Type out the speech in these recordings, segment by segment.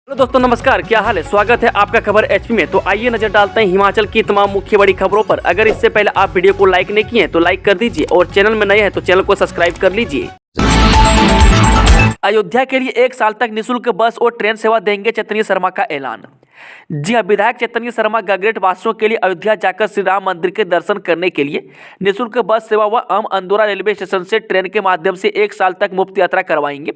Hello दोस्तों, नमस्कार। क्या हाल है? स्वागत है आपका खबर एचपी में। तो आइए नजर डालते हैं हिमाचल की तमाम मुख्य बड़ी खबरों पर। अगर इससे पहले आप वीडियो को लाइक नहीं किए हैं तो लाइक कर दीजिए और चैनल में नए हैं तो चैनल को सब्सक्राइब कर लीजिए। अयोध्या के लिए 1 साल तक निःशुल्क बस और ट्रेन सेवा देंगे चैतन्य शर्मा का ऐलान। जी हां, विधायक चैतन्य शर्मा गगरेट वासियों के लिए अयोध्या जाकर श्री राम मंदिर के दर्शन करने के लिए निःशुल्क बस सेवा व अंदौरा रेलवे स्टेशन से ट्रेन के माध्यम से 1 साल तक मुफ्त यात्रा करवाएंगे।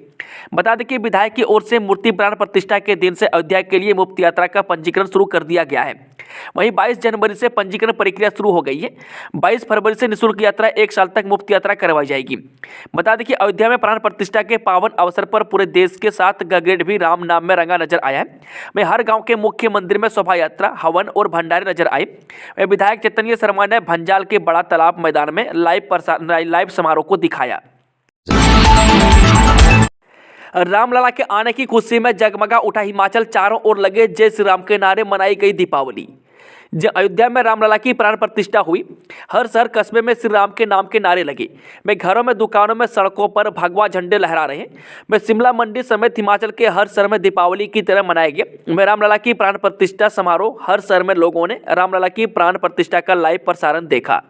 बता दें कि विधायक की ओर से मूर्ति प्राण प्रतिष्ठा के दिन से अयोध्या के लिए मुफ्त यात्रा का पंजीकरण शुरू कर दिया गया है। वहीं 22 जनवरी से पंजीकरण प्रक्रिया शुरू हो गई है। 22 फरवरी से निःशुल्क यात्रा 1 साल तक मुफ्त यात्रा करवाई जाएगी। बता दें कि अयोध्या में प्राण प्रतिष्ठा के पावन अवसर पर पूरे देश के साथ गगरेट भी राम नाम में रंगा नजर आया है। वहीं हर गांव के मुख्य मंदिर में शोभा यात्रा, हवन और भंडारे नजर आए। विधायक चैतन्य शर्मा ने भंजाल के बड़ा तालाब मैदान में लाइव समारोह को दिखाया। रामलला के आने की खुशी में जगमगा उठा हिमाचल, चारों ओर लगे जय श्री राम के नारे, मनाई गई दीपावली। जब अयोध्या में रामलला की प्राण प्रतिष्ठा हुई, हर शहर कस्बे में श्री राम के नाम के नारे लगे। मैं घरों में, दुकानों में, सड़कों पर भगवा झंडे लहरा रहे हैं। मैं शिमला मंडी समेत हिमाचल के हर शहर में दीपावली की तरह मनाया गया। मैं रामलला की प्राण प्रतिष्ठा समारोह, हर शहर में लोगों ने रामलला की प्राण प्रतिष्ठा का लाइव प्रसारण देखा।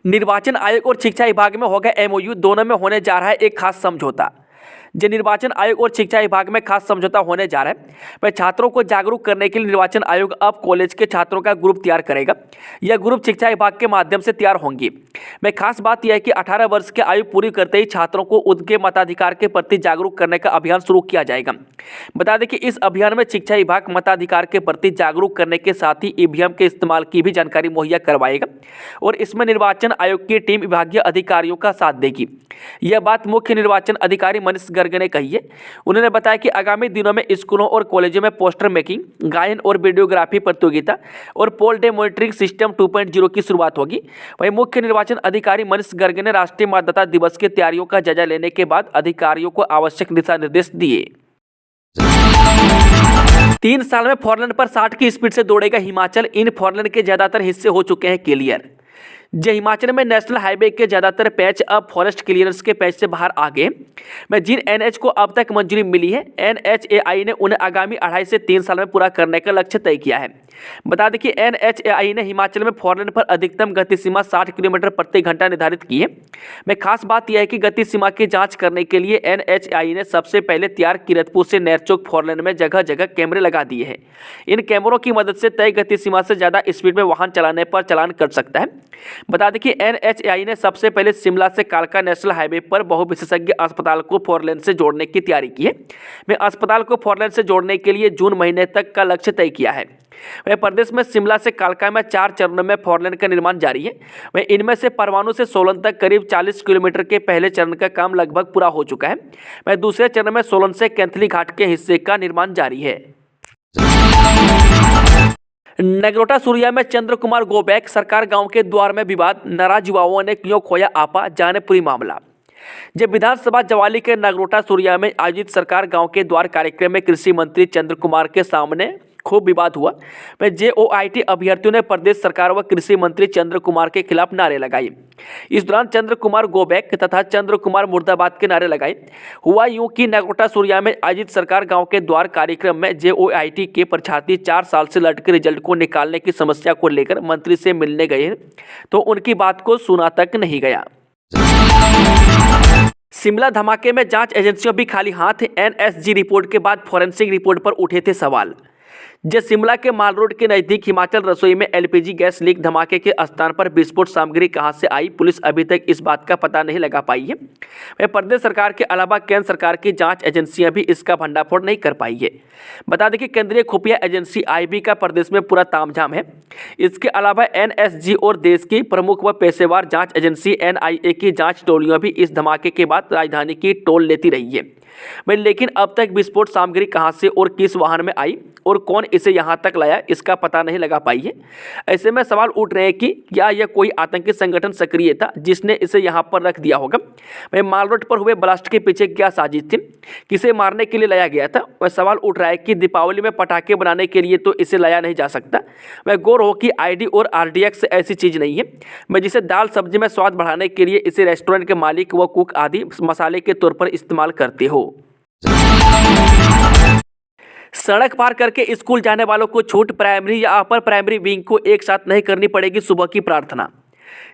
निर्वाचन आयोग और शिक्षा विभाग में हो गया एमओयू, दोनों में होने जा रहा है एक खास समझौता। जो निर्वाचन आयोग और शिक्षा विभाग में खास समझौता होने जा रहा है। वह छात्रों को जागरूक करने के लिए निर्वाचन आयोग अब कॉलेज के छात्रों का ग्रुप तैयार करेगा। यह ग्रुप शिक्षा विभाग के माध्यम से तैयार होंगे। में खास बात यह है कि 18 वर्ष की आयु पूरी करते ही छात्रों को उनके मताधिकार के प्रति जागरूक करने का अभियान शुरू किया जाएगा। बता दें कि इस अभियान में शिक्षा विभाग मताधिकार के प्रति जागरूक करने के साथ ही ईवीएम के इस्तेमाल की भी जानकारी मुहैया करवाएगा और इसमें निर्वाचन आयोग की टीम विभागीय अधिकारियों का साथ देगी। यह बात मुख्य निर्वाचन अधिकारी मनीष गर्ग ने कही है। उन्होंने बताया कि आगामी दिनों में स्कूलों और कॉलेजों में पोस्टर मेकिंग, गायन और वीडियोग्राफी प्रतियोगिता और पोल डे मॉनिटरिंग सिस्टम 2.0 की शुरुआत होगी। वहीं मुख्य निर्वाचन अधिकारी मनीष गर्ग ने राष्ट्रीय मतदाता दिवस की तैयारियों का जायजा लेने के बाद अधिकारियों को आवश्यक दिशा निर्देश दिए। 3 साल में फोरलेन पर 60 की स्पीड से दौड़ेगा हिमाचल। इन फोरलेन के ज्यादातर हिस्से हो चुके हैं क्लियर। जो हिमाचल में नेशनल हाईवे के ज्यादातर पैच अब फॉरेस्ट क्लियरेंस के पैच से बाहर आ गए। में जिन एनएच को अब तक मंजूरी मिली है, एनएचएआई ने उन्हें आगामी 2.5 से 3 साल में पूरा करने का लक्ष्य तय किया है। बता दें कि एनएचएआई ने हिमाचल में फोरलेन पर अधिकतम गति सीमा 60 किलोमीटर प्रति घंटा निर्धारित की है। में खास बात यह है कि गति सीमा की जांच करने के लिए एनएचएआई ने सबसे पहले तैयार किरतपुर से नेरचौक फोरलेन में जगह जगह कैमरे लगा दिए हैं। इन कैमरों की मदद से तय गति सीमा से ज़्यादा स्पीड में वाहन चलाने पर चालान कट सकता है। बता दें कि एनएचएआई ने सबसे पहले शिमला से कालका नेशनल हाईवे पर बहुविशेषज्ञ अस्पताल को फोरलेन से जोड़ने की तैयारी की है। में अस्पताल को फोरलेन से जोड़ने के लिए जून महीने तक का लक्ष्य तय किया है। वह प्रदेश में शिमला से कालका में 4 चरणों में फोरलेन का निर्माण जारी है। वह इनमें से परवाणु से सोलन तक करीब 40 किलोमीटर के पहले चरण का काम लगभग पूरा हो चुका है। वह दूसरे चरण में सोलन से कैंथली घाट के हिस्से का निर्माण जारी है। नगरोटा सुरिया में चंद्र कुमार गो बैक, सरकार गांव के द्वार में विवाद, नाराज युवाओं ने क्यों खोया आपा, जाने पूरी मामला। जब विधानसभा जवाली के नगरोटा सुरिया में आयोजित सरकार गांव के द्वार कार्यक्रम में कृषि मंत्री चंद्र कुमार के सामने खूब विवाद हुआ। में जेओआईटी अभ्यर्थियों ने प्रदेश सरकार व कृषि मंत्री चंद्र कुमार के खिलाफ नारे लगाए। इस दौरान चंद्र कुमार गो बैक तथा चंद्र कुमार मुर्दाबाद के नारे लगाए। हुआ यूं कि नगरोटा सुरिया में आयोजित सरकार गांव के द्वार कार्यक्रम में जेओआईटी के परीक्षार्थी 4 साल से लटके रिजल्ट को निकालने की समस्या को लेकर मंत्री से मिलने गए तो उनकी बात को सुना तक नहीं गया। शिमला धमाके में जांच एजेंसियों भी खाली हाथ। एनएसजी रिपोर्ट के बाद फॉरेंसिक रिपोर्ट पर उठे थे सवाल। जब शिमला के माल रोड के नजदीक हिमाचल रसोई में एलपीजी गैस लीक धमाके के स्थान पर विस्फोट सामग्री कहां से आई, पुलिस अभी तक इस बात का पता नहीं लगा पाई है। वह प्रदेश सरकार के अलावा केंद्र सरकार की जांच एजेंसियां भी इसका भंडाफोड़ नहीं कर पाई है। बता दें कि केंद्रीय खुफिया एजेंसी आईबी का प्रदेश में पूरा तामझाम है। इसके अलावा एनएसजी और देश की प्रमुख व पेशेवर जाँच एजेंसी एनआईए की जाँच टोलियाँ भी इस धमाके के बाद राजधानी की टोल लेती रही है। लेकिन अब तक विस्फोट सामग्री कहां से और किस वाहन में आई और कौन इसे यहां तक लाया, इसका पता नहीं लगा पाई है। ऐसे में सवाल उठ रहे हैं कि क्या यह कोई आतंकी संगठन सक्रिय था जिसने इसे यहां पर रख दिया होगा। वह माल रोड पर हुए ब्लास्ट के पीछे क्या साजिश थी, किसे मारने के लिए लाया गया था। वह सवाल उठ रहा है कि दीपावली में पटाखे बनाने के लिए तो इसे लाया नहीं जा सकता। वह गौर हो कि आईडी और आरडीएक्स ऐसी चीज नहीं है मैं जिसे दाल सब्जी में स्वाद बढ़ाने के लिए इसे रेस्टोरेंट के मालिक व कुक आदि मसाले के तौर पर इस्तेमाल करते हो। सड़क पार करके स्कूल जाने वालों को छूट, प्राइमरी या अपर प्राइमरी विंग को एक साथ नहीं करनी पड़ेगी सुबह की प्रार्थना।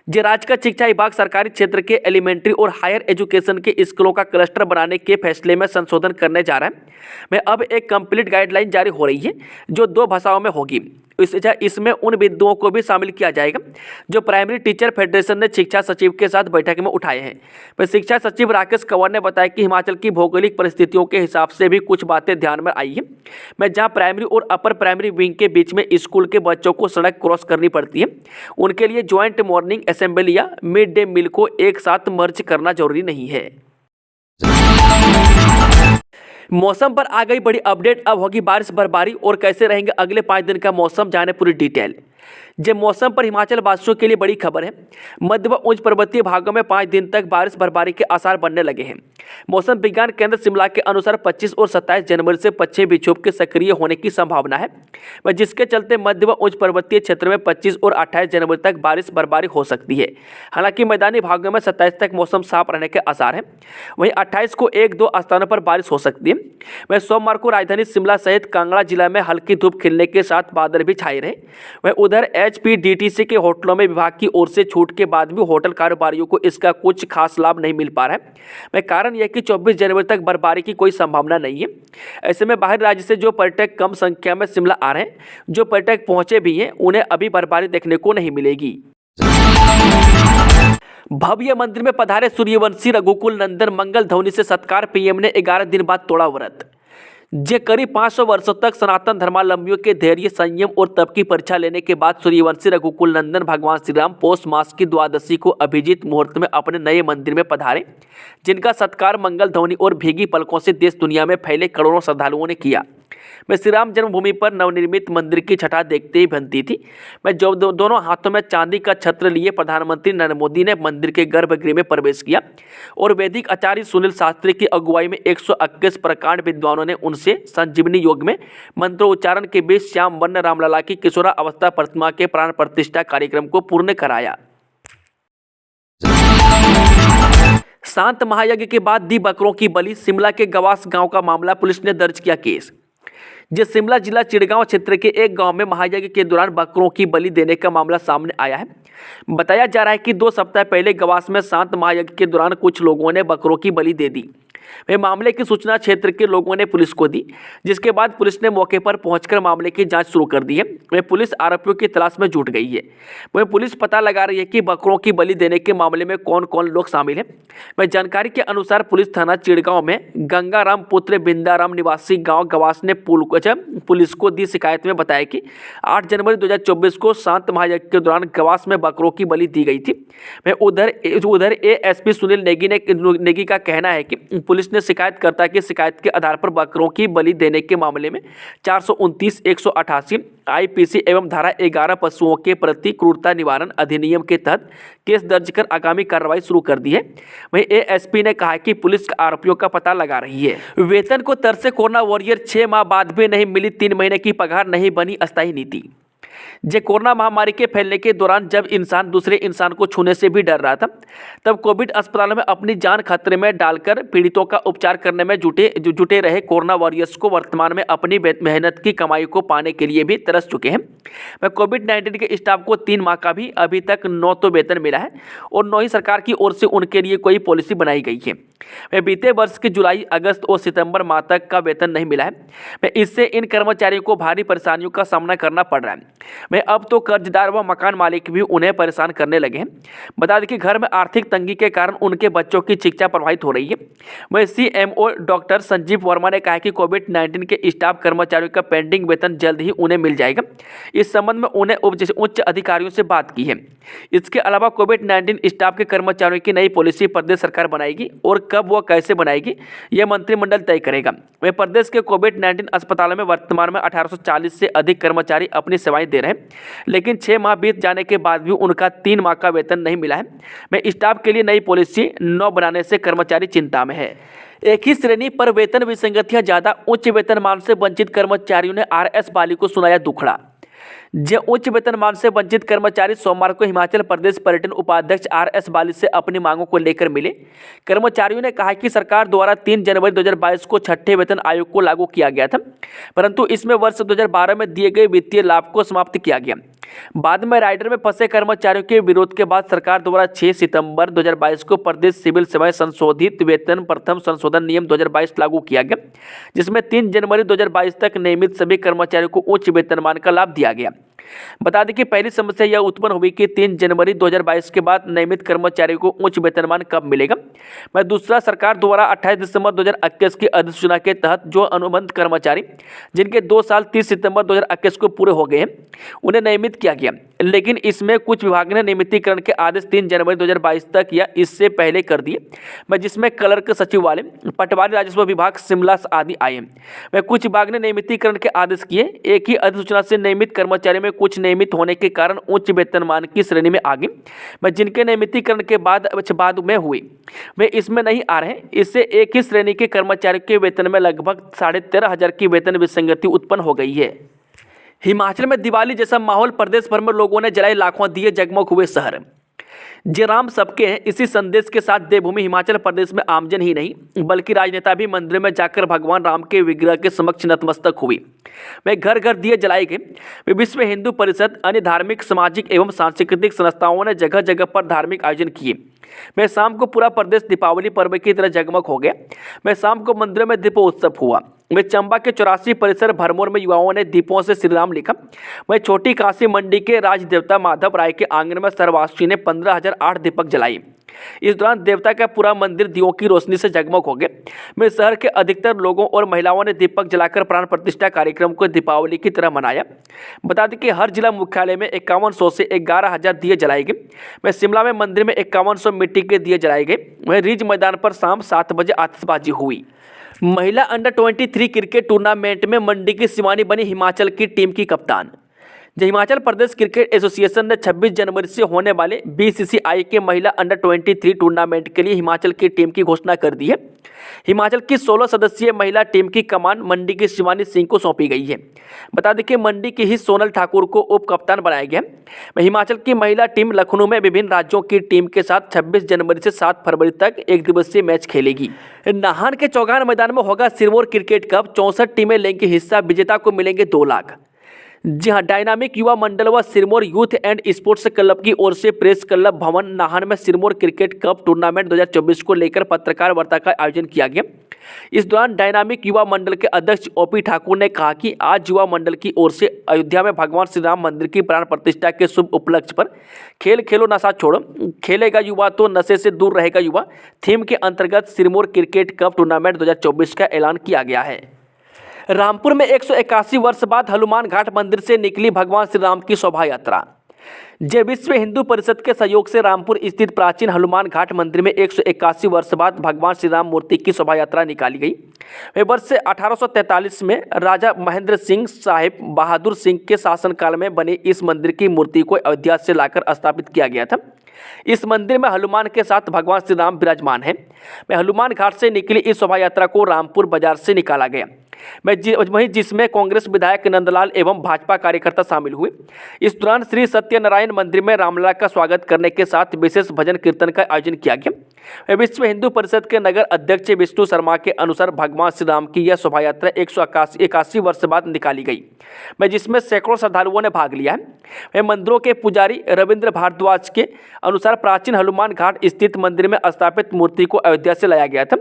राज्य का शिक्षा विभाग सरकारी क्षेत्र के एलिमेंट्री और हायर एजुकेशन के स्कूलों का क्लस्टर बनाने के फैसले में संशोधन करने जा रहा है। में अब एक कंप्लीट गाइडलाइन जारी हो रही है जो 2 भाषाओं में होगी। इसमें उन बिंदुओं को भी शामिल किया जाएगा जो प्राइमरी टीचर फेडरेशन ने शिक्षा सचिव के साथ बैठक में उठाए हैं। शिक्षा सचिव राकेश कंवर ने बताया कि हिमाचल की भौगोलिक परिस्थितियों के हिसाब से भी कुछ बातें ध्यान में आई है। जहाँ प्राइमरी और अपर प्राइमरी विंग के बीच में स्कूल के बच्चों को सड़क क्रॉस करनी पड़ती है, उनके लिए ज्वाइंट मॉर्निंग असेंबली या मिड डे मील को एक साथ मर्ज करना जरूरी नहीं है। मौसम पर आ गई बड़ी अपडेट। अब होगी बारिश बर्फबारी और कैसे रहेंगे अगले 5 दिन का मौसम, जाने पूरी डिटेल। मौसम पर हिमाचल वासियों के लिए बड़ी खबर है। मध्य व उच्च पर्वतीय भागों में 5 दिन तक बारिश बर्फबारी के आसार बनने लगे हैं। मौसम विज्ञान केंद्र शिमला के अनुसार 25 और 27 जनवरी से पश्चिमी विक्षोभ के सक्रिय होने की संभावना है, जिसके चलते मध्य व उच्च पर्वतीय क्षेत्र में 25 और 28 जनवरी तक बारिश बर्फबारी हो सकती है। हालांकि मैदानी भागों में 27 तक मौसम साफ रहने के आसार हैं। वहीं 28 को 1-2 स्थानों पर बारिश हो सकती है। सोमवार को राजधानी शिमला सहित कांगड़ा जिला में हल्की धूप खिलने के साथ बादल भी छाए रहे। वहीं उधर HPDTC के होटलों में विभाग की ओर से छूट के बाद भी होटल कारोबारियों को इसका कुछ खास लाभ नहीं मिल पा रहा है। कारण यह कि 24 जनवरी तक बर्फबारी की कोई संभावना नहीं है। ऐसे में बाहर राज्य से जो पर्यटक कम संख्या में शिमला आ रहे हैं, जो पर्यटक पहुंचे भी हैं, उन्हें अभी बर्फबारी देखने को नहीं मिलेगी। भव्य मंदिर में पधारे सूर्यवंशी रघुकुल नंदन, मंगल ध्वनि से सत्कार। पीएम ने 11 दिन बाद तोड़ा व्रत। करीब 500 वर्षों तक सनातन धर्मावलंबियों के धैर्य, संयम और तप की परीक्षा लेने के बाद सूर्यवंशी रघुकुल नंदन भगवान श्री राम पौष मास की द्वादशी को अभिजीत मुहूर्त में अपने नए मंदिर में पधारे, जिनका सत्कार मंगल ध्वनि और भीगी पलकों से देश दुनिया में फैले करोड़ों श्रद्धालुओं ने किया। श्री राम जन्मभूमि पर नवनिर्मित मंदिर की छटा देखते ही बनती थी। जो दोनों हाथों में चांदी का छत्र लिए प्रधानमंत्री नरेंद्र मोदी ने मंदिर के गर्भगृह में प्रवेश किया और वैदिक आचार्य सुनील शास्त्री की अगुवाई में 121 प्रकांड विद्वानों ने उनसे संजीवनी योग में मंत्रोच्चारण के बीच श्याम वर्ण रामलला की किशोरा अवस्था प्रतिमा के प्राण प्रतिष्ठा कार्यक्रम को पूर्ण कराया। शांत महायज्ञ के बाद दी बकरों की बलि। शिमला के गवास गांव का मामला, पुलिस ने दर्ज किया केस। शिमला जिला चिड़गांव क्षेत्र के एक गांव में महायज्ञ के दौरान बकरों की बलि देने का मामला सामने आया है। बताया जा रहा है कि 2 सप्ताह पहले गवास में शांत महायज्ञ के दौरान कुछ लोगों ने बकरों की बलि दे दी। मामले की सूचना क्षेत्र के लोगों ने पुलिस को दी, जिसके बाद पुलिस ने मौके पर पहुंचकर मामले की जांच शुरू कर दी है। पुलिस आरोपियों की तलाश में जुट गई है। पुलिस पता लगा रही है कि बकरों की बलि देने के मामले में कौन कौन लोग शामिल हैं। जानकारी के अनुसार पुलिस थाना चिड़गांव में गंगाराम पुत्र बिंदाराम निवासी गांव गवास ने पुलिस को दी शिकायत में बताया कि 8 जनवरी 2024 को शांत महायज्ञ के दौरान गवास में बकरों की बलि दी गई थी। उधर ASP सुनील नेगी का कहना है कि पुलिस ने शिकायतकर्ता की शिकायत के आधार पर बकरों की बलि देने के मामले में 429, 188 IPC एवं धारा 11 पशुओं के प्रति क्रूरता निवारण अधिनियम के तहत केस दर्ज कर आगामी कार्रवाई शुरू कर दी है। वहीं ASP ने कहा कि पुलिस आरोपियों का पता लगा रही है। वेतन को तरसे कोरोना वॉरियर, 6 माह बाद भी नहीं मिली 3 महीने की पगार, नहीं बनी अस्थायी नीति। कोरोना महामारी के फैलने के दौरान जब इंसान दूसरे इंसान को छूने से भी डर रहा था, तब कोविड अस्पतालों में अपनी जान खतरे में डालकर पीड़ितों का उपचार करने में जुटे रहे कोरोना वॉरियर्स को वर्तमान में अपनी मेहनत की कमाई को पाने के लिए भी तरस चुके हैं। कोविड-19 के स्टाफ को 3 माह का भी अभी तक 9 तो वेतन मिला है और 9 ही सरकार की ओर से उनके लिए कोई पॉलिसी बनाई गई है। बीते वर्ष के जुलाई, अगस्त और सितंबर माह तक का वेतन नहीं मिला है। इससे इन कर्मचारियों को भारी परेशानियों का सामना करना पड़ रहा है। अब तो कर्जदार व मकान मालिक भी उन्हें परेशान करने लगे हैं। बता दें कि घर में आर्थिक तंगी के कारण उनके बच्चों की शिक्षा प्रभावित हो रही है। वहीं CMO डॉक्टर संजीव वर्मा ने कहा कि कोविड-19 के स्टाफ कर्मचारियों का पेंडिंग वेतन जल्द ही उन्हें मिल जाएगा। इस संबंध में उन्हें उच्च अधिकारियों से बात की है। इसके अलावा कोविड-19 स्टाफ के कर्मचारियों की नई पॉलिसी प्रदेश सरकार बनाएगी और कब व कैसे बनाएगी, यह मंत्रिमंडल तय करेगा। वहीं प्रदेश के कोविड-19 अस्पतालों में वर्तमान में 1840 से अधिक कर्मचारी अपनी सेवाएं दे रहे हैं, लेकिन 6 माह बीत जाने के बाद भी उनका 3 माह का वेतन नहीं मिला है। स्टाफ के लिए नई पॉलिसी न बनाने से कर्मचारी चिंता में है। एक ही श्रेणी पर वेतन विसंगतियां ज्यादा, उच्च वेतनमान से वंचित कर्मचारियों ने RS बाली को सुनाया दुखड़ा। जो उच्च वेतनमान से वंचित कर्मचारी सोमवार को हिमाचल प्रदेश पर्यटन उपाध्यक्ष RS बाली से अपनी मांगों को लेकर मिले। कर्मचारियों ने कहा कि सरकार द्वारा 3 जनवरी 2022 को छठे वेतन आयोग को लागू किया गया था, परंतु इसमें वर्ष 2012 में दिए गए वित्तीय लाभ को समाप्त किया गया। बाद में राइडर में फंसे कर्मचारियों के विरोध के बाद सरकार द्वारा 6 सितंबर 2022 को प्रदेश सिविल सेवाएं संशोधित वेतन प्रथम संशोधन नियम 2022 लागू किया गया, जिसमें 3 जनवरी 2022 तक नियमित सभी कर्मचारियों को उच्च वेतनमान का लाभ दिया गया। बता दें कि पहली समस्या यह उत्पन्न हुई कि 3 जनवरी 2022 के बाद नियमित कर्मचारियों को उच्च वेतनमान कब मिलेगा। मैं दूसरा, सरकार द्वारा 28 दिसंबर 2021 की अधिसूचना के तहत जो अनुबंध कर्मचारी जिनके 2 साल 30 सितंबर 2021 को पूरे हो गए हैं उन्हें नियमित किया गया, लेकिन इसमें कुछ विभाग ने नियमितीकरण के आदेश 3 जनवरी 2022 तक या इससे पहले कर दिए। मैं जिसमें क्लर्क सचिवालय, पटवारी, राजस्व विभाग, शिमला आदि आए। मैं कुछ विभाग ने नियमितीकरण के आदेश किए। एक ही अधिसूचना से नियमित कर्मचारी में कुछ नियमित होने के कारण उच्च वेतनमान की श्रेणी में आ गए। मैं जिनके नियमितीकरण के बाद में हुए वे इसमें नहीं आ रहे। इससे एक ही श्रेणी के कर्मचारियों के वेतन में लगभग 13,500 की वेतन विसंगति उत्पन्न हो गई है। हिमाचल में दिवाली जैसा माहौल, प्रदेश भर में लोगों ने जलाए लाखों दिए, जगमग हुए शहर। जे राम सबके हैं, इसी संदेश के साथ देवभूमि हिमाचल प्रदेश में आमजन ही नहीं बल्कि राजनेता भी मंदिर में जाकर भगवान राम के विग्रह के समक्ष नतमस्तक हुए। वे घर घर दिए जलाए गए। वे विश्व हिंदू परिषद, अन्य धार्मिक, सामाजिक एवं सांस्कृतिक संस्थाओं ने जगह जगह पर धार्मिक आयोजन किए। मैं शाम को पूरा प्रदेश दीपावली पर्व की तरह जगमग हो गया। मैं शाम को मंदिरों में दीपोत्सव हुआ। मैं चंबा के 84 परिसर भरमौर में युवाओं ने दीपों से श्री राम लिखा। मैं छोटी काशी मंडी के राजदेवता माधव राय के आंगन में सर्वाश्री ने 15,008 दीपक जलाए। इस दौरान देवता का पूरा मंदिर दियों की रोशनी से जगमग हो गया। मैं शहर के अधिकतर लोगों और महिलाओं ने दीपक जलाकर प्राण प्रतिष्ठा कार्यक्रम को दीपावली की तरह मनाया। बता दें कि हर जिला मुख्यालय में 5100 से 11,000 दिए जलाए गए। मैं शिमला में मंदिर में 5100 मिट्टी के दिए जलाए गए। वहीं रिज मैदान पर शाम 7 बजे आतिशबाजी हुई। महिला अंडर 23 क्रिकेट टूर्नामेंट में मंडी की शिवानी बनी हिमाचल की टीम की कप्तान। हिमाचल प्रदेश क्रिकेट एसोसिएशन ने 26 जनवरी से होने वाले BCCI के महिला अंडर 23 टूर्नामेंट के लिए हिमाचल की टीम की घोषणा कर दी है। हिमाचल की 16 सदस्यीय महिला टीम की कमान मंडी की शिवानी सिंह को सौंपी गई है। बता दें कि मंडी की ही सोनल ठाकुर को उप कप्तान बनाया गया। हिमाचल की महिला टीम लखनऊ में विभिन्न राज्यों की टीम के साथ 26 जनवरी से 7 फरवरी तक एक दिवसीय मैच खेलेगी। नाहन के चौगान मैदान में होगा सिरमौर क्रिकेट कप। 64 टीमें लेंगी हिस्सा। विजेता को मिलेंगे 2 लाख। जी हाँ, डायनामिक युवा मंडल व Sirmaur youth and sports club की ओर से प्रेस क्लब भवन नाहन में सिरमौर क्रिकेट कप टूर्नामेंट 2024 को लेकर पत्रकार वार्ता का आयोजन किया गया। इस दौरान डायनामिक युवा मंडल के अध्यक्ष OP ठाकुर ने कहा कि आज युवा मंडल की ओर से अयोध्या में भगवान श्री राम मंदिर की प्राण प्रतिष्ठा के शुभ उपलक्ष्य पर खेल खेलो नशा छोड़ो, खेलेगा युवा तो नशे से दूर रहेगा युवा थीम के अंतर्गत सिरमौर क्रिकेट कप टूर्नामेंट 2024 का ऐलान किया गया है। रामपुर में 181 वर्ष बाद हनुमान घाट मंदिर से निकली भगवान श्री राम की शोभा यात्रा। जय विश्व हिंदू परिषद के सहयोग से रामपुर स्थित प्राचीन हनुमान घाट मंदिर में 181 वर्ष बाद भगवान श्री राम मूर्ति की शोभा यात्रा निकाली गई। वे वर्ष 1843 में राजा महेंद्र सिंह साहिब बहादुर सिंह के शासनकाल में बने इस मंदिर की मूर्ति को अयोध्या से लाकर स्थापित किया गया था। इस मंदिर में हनुमान के साथ भगवान श्री राम विराजमान हैं। हनुमान घाट से निकली इस शोभा यात्रा को रामपुर बाजार से निकाला गया। वहीं जिसमें कांग्रेस विधायक नंदलाल एवं भाजपा कार्यकर्ता शामिल हुए। इस दौरान श्री सत्यनारायण मंदिर में रामलला का स्वागत करने के साथ विशेष भजन कीर्तन का आयोजन किया गया। विश्व हिंदू परिषद के नगर अध्यक्ष विष्णु शर्मा के अनुसार भगवान श्री राम की यह शोभा यात्रा 181 वर्ष बाद निकाली गई, जिसमें सैकड़ों श्रद्धालुओं ने भाग लिया है। मंदिरों के पुजारी रविंद्र भारद्वाज के अनुसार प्राचीन हनुमान घाट स्थित मंदिर में स्थापित मूर्ति को अयोध्या से लाया गया था।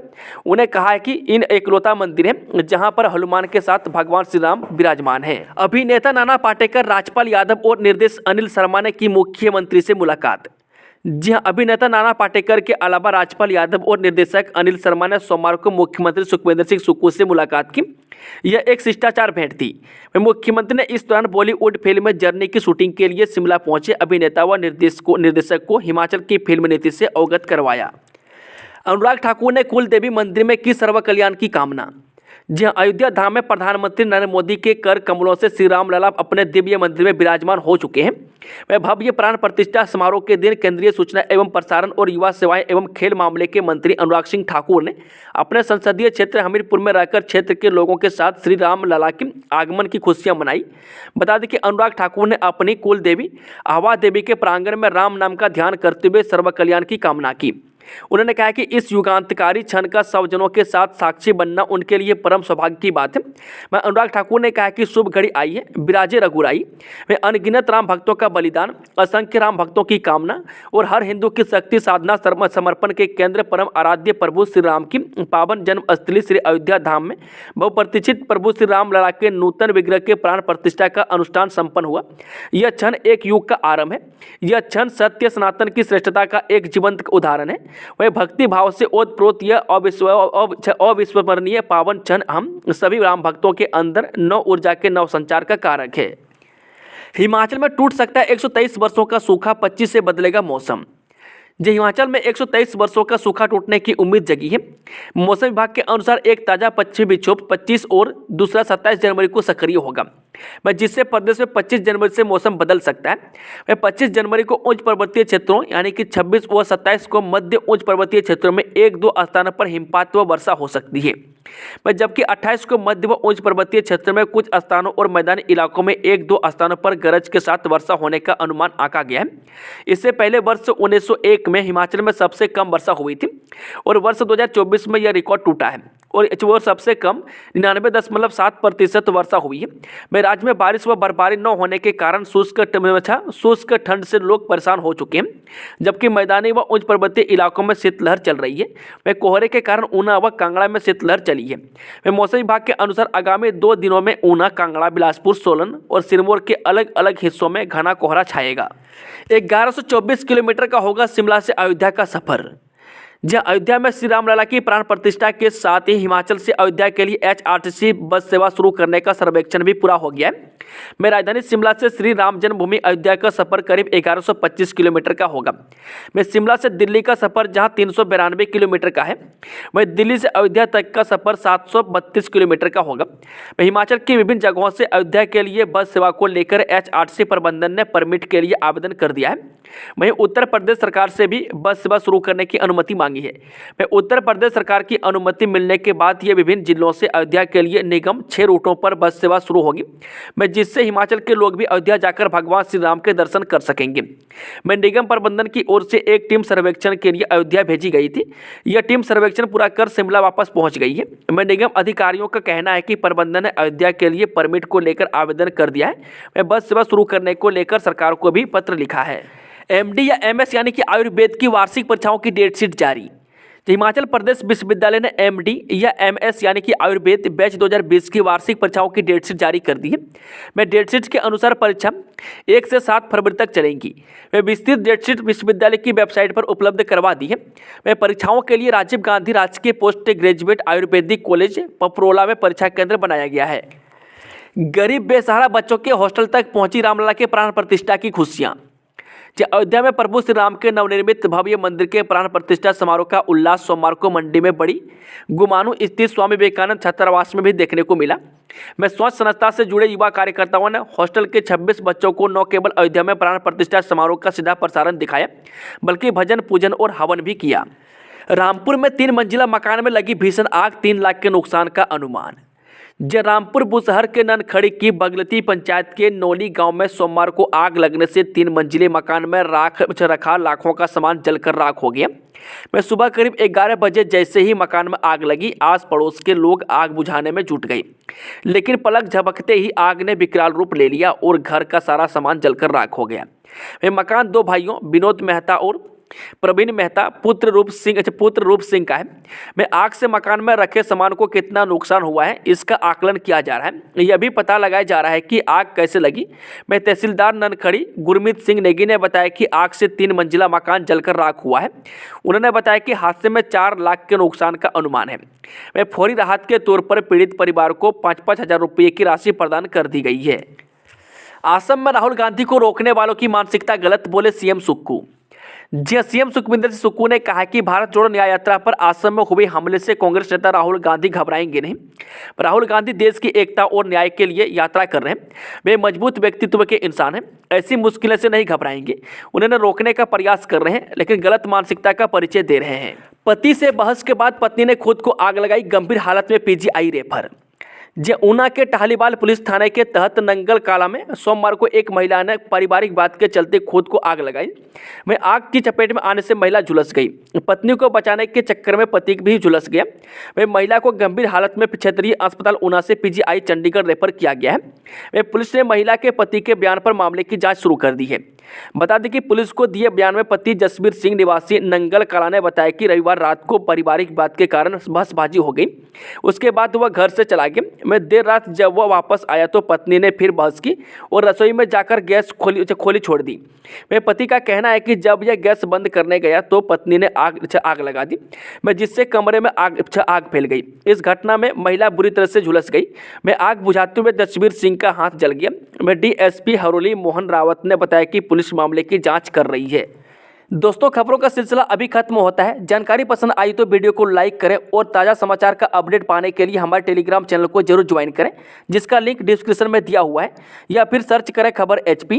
उन्हें कहा है कि इन एकलौता मंदिर है जहां पर हनुमान के साथ भगवान श्री राम विराजमान है। अभिनेता नाना पाटेकर, राजपाल यादव और निर्देशक अनिल शर्मा ने की मुख्यमंत्री से मुलाकात। जी हां, अभिनेता नाना पाटेकर के अलावा राजपाल यादव और निर्देशक अनिल शर्मा ने सोमवार को मुख्यमंत्री सुखविंदर सिंह सुक्खू से मुलाकात की। यह एक शिष्टाचार भेंट थी। मुख्यमंत्री ने इस दौरान बॉलीवुड फिल्म जर्नी की शूटिंग के लिए शिमला पहुंचे अभिनेता व निर्देशक को हिमाचल की फिल्म नीति से अवगत करवाया। अनुराग ठाकुर ने कुल देवी मंदिर में की सर्व कल्याण की कामना। जहां अयोध्या धाम में प्रधानमंत्री नरेंद्र मोदी के कर कमलों से श्री राम लला अपने दिव्य मंदिर में विराजमान हो चुके हैं। वह भव्य प्राण प्रतिष्ठा समारोह के दिन केंद्रीय सूचना एवं प्रसारण और युवा सेवाएं एवं खेल मामले के मंत्री अनुराग सिंह ठाकुर ने अपने संसदीय क्षेत्र हमीरपुर में रहकर क्षेत्र के लोगों के साथ श्री राम लला के आगमन की खुशियां मनाई। बता दें कि अनुराग ठाकुर ने अपनी कुल देवी आवा देवी के प्रांगण में राम नाम का ध्यान करते हुए सर्व कल्याण की कामना की। उन्होंने कहा कि इस युगांतकारी क्षण का सब जनों के साथ साक्षी बनना उनके लिए परम सौभाग्य की बात है। मैं अनुराग ठाकुर ने कहा कि शुभ घड़ी आई है, विराजे रघुराई। वे अनगिनत राम भक्तों का बलिदान, असंख्य राम भक्तों की कामना और हर हिंदू की शक्ति साधना समर्पण के केंद्र परम आराध्य प्रभु श्री राम की पावन जन्म स्थली श्री अयोध्या धाम में बहुप्रतीक्षित प्रभु श्री राम लला के नूतन विग्रह के प्राण प्रतिष्ठा का अनुष्ठान संपन्न हुआ। यह क्षण एक युग का आरंभ है। यह क्षण सत्य सनातन की श्रेष्ठता का एक जीवंत उदाहरण है। वह भक्ति भाव से ओतप्रोत यह अविस्मरणीय पावन क्षण हम सभी राम भक्तों के अंदर नव ऊर्जा के नव संचार का कारक है। हिमाचल में टूट सकता है 123 वर्षों का सूखा, 25 से बदलेगा मौसम। जो हिमाचल में 123 वर्षों का सूखा टूटने की उम्मीद जगी है। मौसम विभाग के अनुसार एक ताज़ा पश्चिमी विक्षोभ 25 और दूसरा 27 जनवरी को सक्रिय होगा, जिससे प्रदेश में 25 जनवरी से मौसम बदल सकता है। वह 25 जनवरी को उच्च पर्वतीय क्षेत्रों यानी कि 26 और 27 को मध्य उच्च पर्वतीय क्षेत्रों में 1-2 स्थानों पर हिमपात व वर्षा हो सकती है। जबकि 28 को मध्य व उच्च पर्वतीय क्षेत्र में कुछ स्थानों और मैदानी इलाकों में 1-2 स्थानों पर गरज के साथ वर्षा होने का अनुमान आंका गया है। इससे पहले वर्ष 1901 में हिमाचल में सबसे कम वर्षा हुई थी और वर्ष 2024 में यह रिकॉर्ड टूटा है और वो सबसे कम 99.7% वर्षा हुई है। राज्य में बारिश व बर्फबारी न होने के कारण शुष्क ठंड से लोग परेशान हो चुके हैं, जबकि मैदानी व उच्च पर्वतीय इलाकों में शीतलहर चल रही है। वह कोहरे के कारण ऊना व कांगड़ा में शीतलहर चली है। वह मौसम विभाग के अनुसार आगामी 2 दिनों में ऊना, कांगड़ा, बिलासपुर, सोलन और सिरमौर के अलग अलग हिस्सों में घना कोहरा छाएगा। 1124 किलोमीटर का होगा शिमला से अयोध्या का सफर। जहां अयोध्या में श्री राम लला की प्राण प्रतिष्ठा के साथ ही हिमाचल से अयोध्या के लिए HRTC बस सेवा शुरू करने का सर्वेक्षण भी पूरा हो गया है। राजधानी शिमला से श्री राम जन्मभूमि अयोध्या का सफर करीब 1125 किलोमीटर का होगा। शिमला से दिल्ली का सफर जहां 392 किलोमीटर का है, वहीं दिल्ली से अयोध्या तक का सफर 732 किलोमीटर का होगा। हिमाचल की विभिन्न जगहों से अयोध्या के लिए बस सेवा को लेकर HRTC प्रबंधन ने परमिट के लिए आवेदन कर दिया है। वहीं उत्तर प्रदेश सरकार से भी बस सेवा शुरू करने की अनुमति मांगी है। उत्तर प्रदेश सरकार की अनुमति मिलने के बाद ये विभिन्न जिलों से अयोध्या के लिए निगम 6 रूटों पर बस सेवा शुरू होगी, जिससे हिमाचल के लोग भी अयोध्या जाकर भगवान श्री राम के दर्शन कर सकेंगे। निगम प्रबंधन की ओर से एक टीम सर्वेक्षण के लिए अयोध्या भेजी गई थी। यह टीम सर्वेक्षण पूरा कर शिमला वापस पहुंच गई है। निगम अधिकारियों का कहना है कि प्रबंधन ने अयोध्या के लिए परमिट को लेकर आवेदन कर दिया है। बस सेवा शुरू करने को लेकर सरकार को भी पत्र लिखा है। MD या MS यानी कि आयुर्वेद की वार्षिक परीक्षाओं की डेट शीट जारी। हिमाचल प्रदेश विश्वविद्यालय ने MD या MS यानी कि आयुर्वेद बैच 2020 की वार्षिक परीक्षाओं की डेट शीट जारी कर दी है। डेट शीट के अनुसार परीक्षा 1 से 7 फरवरी तक चलेंगी। विस्तृत डेट शीट विश्वविद्यालय की वेबसाइट पर उपलब्ध करवा दी है। परीक्षाओं के लिए राजीव गांधी राजकीय post graduate Ayurvedic college Paprola में परीक्षा केंद्र बनाया गया है। गरीब बेसहारा बच्चों के हॉस्टल तक पहुंची रामलला के प्राण प्रतिष्ठा की खुशियां। अयोध्या में प्रभु श्री राम के नवनिर्मित भव्य मंदिर के प्राण प्रतिष्ठा समारोह का उल्लास सोमवार को मंडी में बड़ी गुमानू स्थित स्वामी विवेकानंद छात्रावास में भी देखने को मिला। स्वच्छ संस्था से जुड़े युवा कार्यकर्ताओं ने हॉस्टल के 26 बच्चों को न केवल अयोध्या में प्राण प्रतिष्ठा समारोह का सीधा प्रसारण दिखाया, बल्कि भजन पूजन और हवन भी किया। रामपुर में 3 मंजिला मकान में लगी भीषण आग, 3 लाख के नुकसान का अनुमान। रामपुर बुशहर के ननखड़ी की बगलती पंचायत के नौली गांव में सोमवार को आग लगने से 3 मंजिले मकान में रखा लाखों का सामान जलकर राख हो गया। सुबह करीब 11 बजे जैसे ही मकान में आग लगी, आस पड़ोस के लोग आग बुझाने में जुट गए, लेकिन पलक झपकते ही आग ने विकराल रूप ले लिया और घर का सारा सामान जलकर राख हो गया। मकान 2 भाइयों विनोद मेहता और प्रवीण मेहता पुत्र रूप सिंह का है। आग से मकान में रखे सामान को कितना नुकसान हुआ है, इसका आकलन किया जा रहा है। यह भी पता लगाया जा रहा है कि आग कैसे लगी। तहसीलदार ननखड़ी गुरमीत सिंह नेगी ने बताया कि आग से 3 मंजिला मकान जलकर राख हुआ है। उन्होंने बताया कि हादसे में 4 लाख के नुकसान का अनुमान है। फौरी राहत के तौर पर पीड़ित परिवार को 5-5 हज़ार रुपये की राशि प्रदान कर दी गई है। असम में राहुल गांधी को रोकने वालों की मानसिकता गलत, बोले CM सुक्खू। जी सीएम सुखविंदर सिंह सुक्खू ने कहा कि भारत जोड़ो न्याय यात्रा पर असम में हुए हमले से कांग्रेस नेता राहुल गांधी घबराएंगे नहीं। राहुल गांधी देश की एकता और न्याय के लिए यात्रा कर रहे हैं। वे मजबूत व्यक्तित्व के इंसान हैं, ऐसी मुश्किलें से नहीं घबराएंगे। उन्हें रोकने का प्रयास कर रहे हैं, लेकिन गलत मानसिकता का परिचय दे रहे हैं। पति से बहस के बाद पत्नी ने खुद को आग लगाई, गंभीर हालत में पीजीआई रेफर। ऊना के टहलीवाल पुलिस थाने के तहत नंगल काला में सोमवार को एक महिला ने पारिवारिक बात के चलते खुद को आग लगाई। वह आग की चपेट में आने से महिला झुलस गई। पत्नी को बचाने के चक्कर में पति भी झुलस गया। वह महिला को गंभीर हालत में क्षेत्रीय अस्पताल ऊना से पीजीआई चंडीगढ़ रेफर किया गया है। वह पुलिस ने महिला के पति के बयान पर मामले की जाँच शुरू कर दी है। बता दें कि पुलिस को दिए बयान में पति जसबीर सिंह निवासी नंगल कला ने बताया कि रविवार रात को पारिवारिक बात के कारण बहसबाजी हो गई। उसके बाद वह घर से चला गया। मैं देर रात जब वह वापस आया तो पत्नी ने फिर बहस की और रसोई में जाकर गैस खोली छोड़ दी। मेरे पति का कहना है कि जब यह गैस बंद करने गया तो पत्नी ने आग लगा दी, जिससे कमरे में आग फैल गई। इस घटना में महिला बुरी तरह से झुलस गई। मैं आग बुझाते हुए जसबीर सिंह का हाथ जल गया। मैं डीएसपी हरोली मोहन रावत ने बताया कि पुलिस मामले की जांच कर रही है। दोस्तों, खबरों का सिलसिला अभी खत्म होता है। जानकारी पसंद आई तो वीडियो को लाइक करें और ताज़ा समाचार का अपडेट पाने के लिए हमारे टेलीग्राम चैनल को जरूर ज्वाइन करें, जिसका लिंक डिस्क्रिप्शन में दिया हुआ है, या फिर सर्च करें खबर HP।